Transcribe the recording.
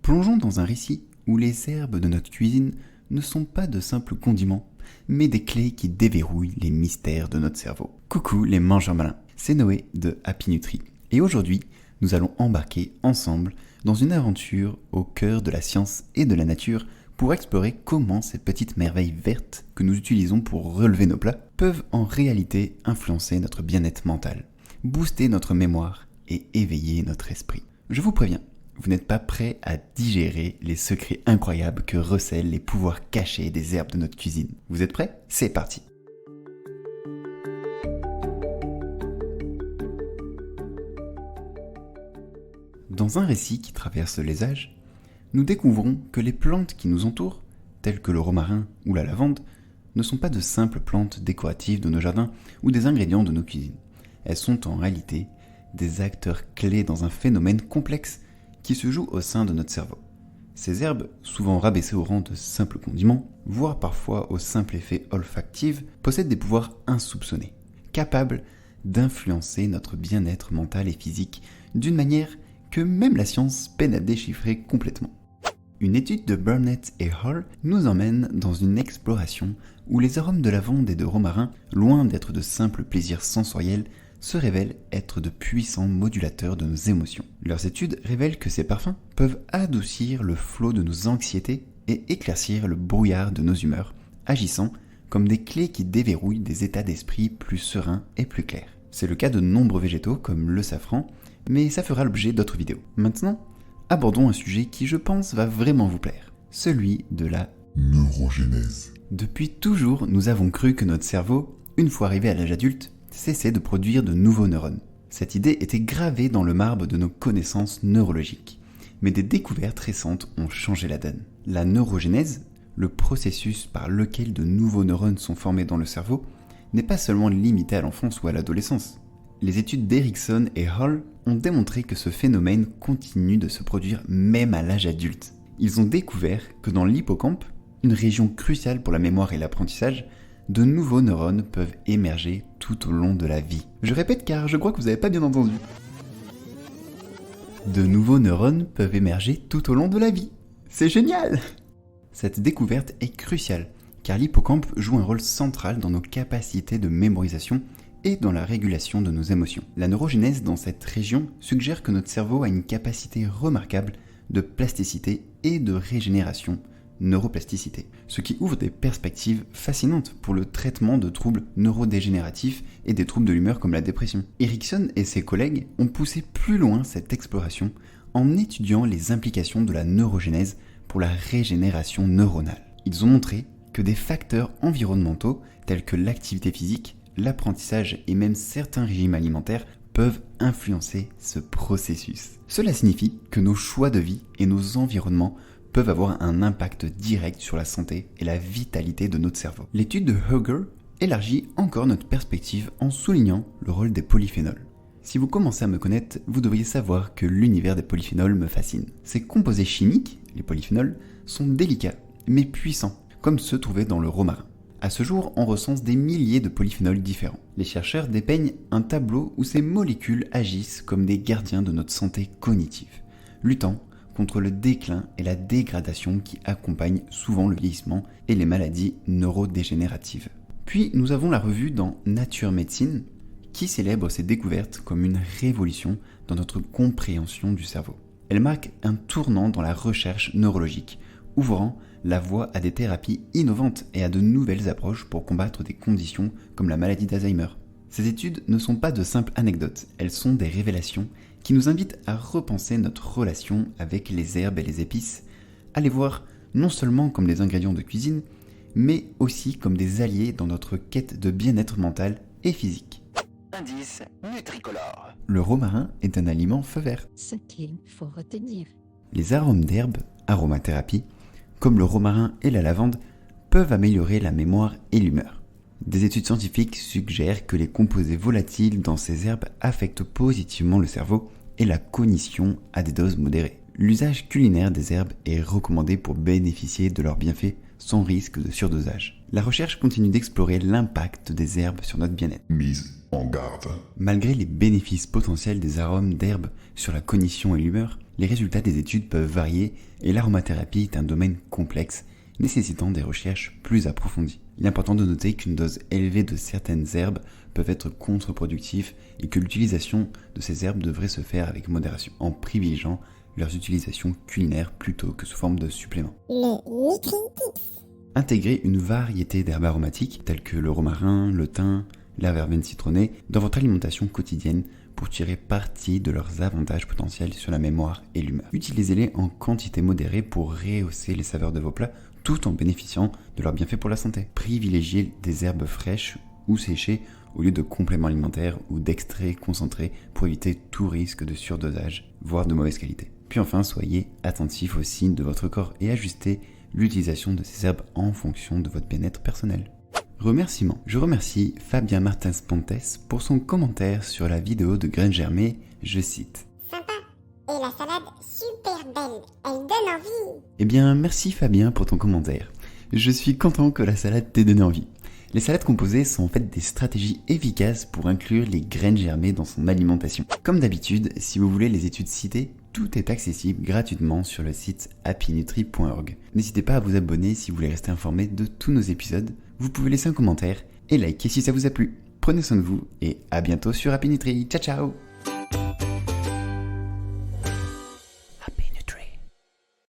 Plongeons dans un récit où les herbes de notre cuisine ne sont pas de simples condiments, mais des clés qui déverrouillent les mystères de notre cerveau. Coucou les mangeurs malins, c'est Noé de Happy Nutri. Et aujourd'hui, nous allons embarquer ensemble dans une aventure au cœur de la science et de la nature pour explorer comment ces petites merveilles vertes que nous utilisons pour relever nos plats peuvent en réalité influencer notre bien-être mental, booster notre mémoire et éveiller notre esprit. Je vous préviens, vous n'êtes pas prêts à digérer les secrets incroyables que recèlent les pouvoirs cachés des herbes de notre cuisine. Vous êtes prêts ? C'est parti ! Dans un récit qui traverse les âges, nous découvrons que les plantes qui nous entourent, telles que le romarin ou la lavande, ne sont pas de simples plantes décoratives de nos jardins ou des ingrédients de nos cuisines. Elles sont en réalité des acteurs clés dans un phénomène complexe qui se joue au sein de notre cerveau. Ces herbes, souvent rabaissées au rang de simples condiments, voire parfois au simple effet olfactif, possèdent des pouvoirs insoupçonnés, capables d'influencer notre bien-être mental et physique d'une manière que même la science peine à déchiffrer complètement. Une étude de Burnett et Hall nous emmène dans une exploration où les arômes de lavande et de romarin, loin d'être de simples plaisirs sensoriels, se révèlent être de puissants modulateurs de nos émotions. Leurs études révèlent que ces parfums peuvent adoucir le flot de nos anxiétés et éclaircir le brouillard de nos humeurs, agissant comme des clés qui déverrouillent des états d'esprit plus sereins et plus clairs. C'est le cas de nombreux végétaux comme le safran, mais ça fera l'objet d'autres vidéos. Maintenant, abordons un sujet qui je pense va vraiment vous plaire, celui de la neurogénèse. Depuis toujours, nous avons cru que notre cerveau, une fois arrivé à l'âge adulte, cessait de produire de nouveaux neurones. Cette idée était gravée dans le marbre de nos connaissances neurologiques. Mais des découvertes récentes ont changé la donne. La neurogénèse, le processus par lequel de nouveaux neurones sont formés dans le cerveau, n'est pas seulement limité à l'enfance ou à l'adolescence. Les études d'Erickson et Hall ont démontré que ce phénomène continue de se produire même à l'âge adulte. Ils ont découvert que dans l'hippocampe, une région cruciale pour la mémoire et l'apprentissage, de nouveaux neurones peuvent émerger tout au long de la vie. Je répète car je crois que vous n'avez pas bien entendu. De nouveaux neurones peuvent émerger tout au long de la vie. C'est génial ! Cette découverte est cruciale car l'hippocampe joue un rôle central dans nos capacités de mémorisation et dans la régulation de nos émotions. La neurogénèse dans cette région suggère que notre cerveau a une capacité remarquable de plasticité et de régénération, neuroplasticité, ce qui ouvre des perspectives fascinantes pour le traitement de troubles neurodégénératifs et des troubles de l'humeur comme la dépression. Erickson et ses collègues ont poussé plus loin cette exploration en étudiant les implications de la neurogénèse pour la régénération neuronale. Ils ont montré que des facteurs environnementaux tels que l'activité physique, l'apprentissage et même certains régimes alimentaires peuvent influencer ce processus. Cela signifie que nos choix de vie et nos environnements peuvent avoir un impact direct sur la santé et la vitalité de notre cerveau. L'étude de Huger élargit encore notre perspective en soulignant le rôle des polyphénols. Si vous commencez à me connaître, vous devriez savoir que l'univers des polyphénols me fascine. Ces composés chimiques, les polyphénols, sont délicats mais puissants, comme ceux trouvés dans le romarin. À ce jour, on recense des milliers de polyphénols différents. Les chercheurs dépeignent un tableau où ces molécules agissent comme des gardiens de notre santé cognitive, luttant contre le déclin et la dégradation qui accompagnent souvent le vieillissement et les maladies neurodégénératives. Puis nous avons la revue dans Nature Médecine qui célèbre ces découvertes comme une révolution dans notre compréhension du cerveau. Elle marque un tournant dans la recherche neurologique, ouvrant la voie à des thérapies innovantes et à de nouvelles approches pour combattre des conditions comme la maladie d'Alzheimer. Ces études ne sont pas de simples anecdotes, elles sont des révélations qui nous invitent à repenser notre relation avec les herbes et les épices, à les voir non seulement comme des ingrédients de cuisine, mais aussi comme des alliés dans notre quête de bien-être mental et physique. Indice Nutricolore. Le romarin est un aliment feu vert. Ce qu'il faut retenir. Les arômes d'herbes, aromathérapie, comme le romarin et la lavande, peuvent améliorer la mémoire et l'humeur. Des études scientifiques suggèrent que les composés volatiles dans ces herbes affectent positivement le cerveau et la cognition à des doses modérées. L'usage culinaire des herbes est recommandé pour bénéficier de leurs bienfaits sans risque de surdosage. La recherche continue d'explorer l'impact des herbes sur notre bien-être. Mise en garde. Malgré les bénéfices potentiels des arômes d'herbe sur la cognition et l'humeur, les résultats des études peuvent varier et l'aromathérapie est un domaine complexe, nécessitant des recherches plus approfondies. Il est important de noter qu'une dose élevée de certaines herbes peuvent être contre-productives et que l'utilisation de ces herbes devrait se faire avec modération, en privilégiant leurs utilisations culinaires plutôt que sous forme de suppléments. Le Nutri-Tips. Intégrez une variété d'herbes aromatiques telles que le romarin, le thym, la verveine citronnée dans votre alimentation quotidienne pour tirer parti de leurs avantages potentiels sur la mémoire et l'humeur. Utilisez-les en quantité modérée pour rehausser les saveurs de vos plats tout en bénéficiant de leurs bienfaits pour la santé. Privilégiez des herbes fraîches ou séchées au lieu de compléments alimentaires ou d'extraits concentrés pour éviter tout risque de surdosage, voire de mauvaise qualité. Puis enfin, soyez attentifs aux signes de votre corps et ajustez l'utilisation de ces herbes en fonction de votre bien-être personnel. Remerciements. Je remercie Fabien Martins-Pontes pour son commentaire sur la vidéo de Graines Germées, je cite. Sympa. Et la salade, super belle. Elle donne envie. Eh bien, merci Fabien pour ton commentaire. Je suis content que la salade t'ait donné envie. Les salades composées sont en fait des stratégies efficaces pour inclure les graines germées dans son alimentation. Comme d'habitude, si vous voulez les études citées, tout est accessible gratuitement sur le site happynutri.org. N'hésitez pas à vous abonner si vous voulez rester informé de tous nos épisodes. Vous pouvez laisser un commentaire et liker si ça vous a plu. Prenez soin de vous et à bientôt sur Happy Nutri. Ciao ciao!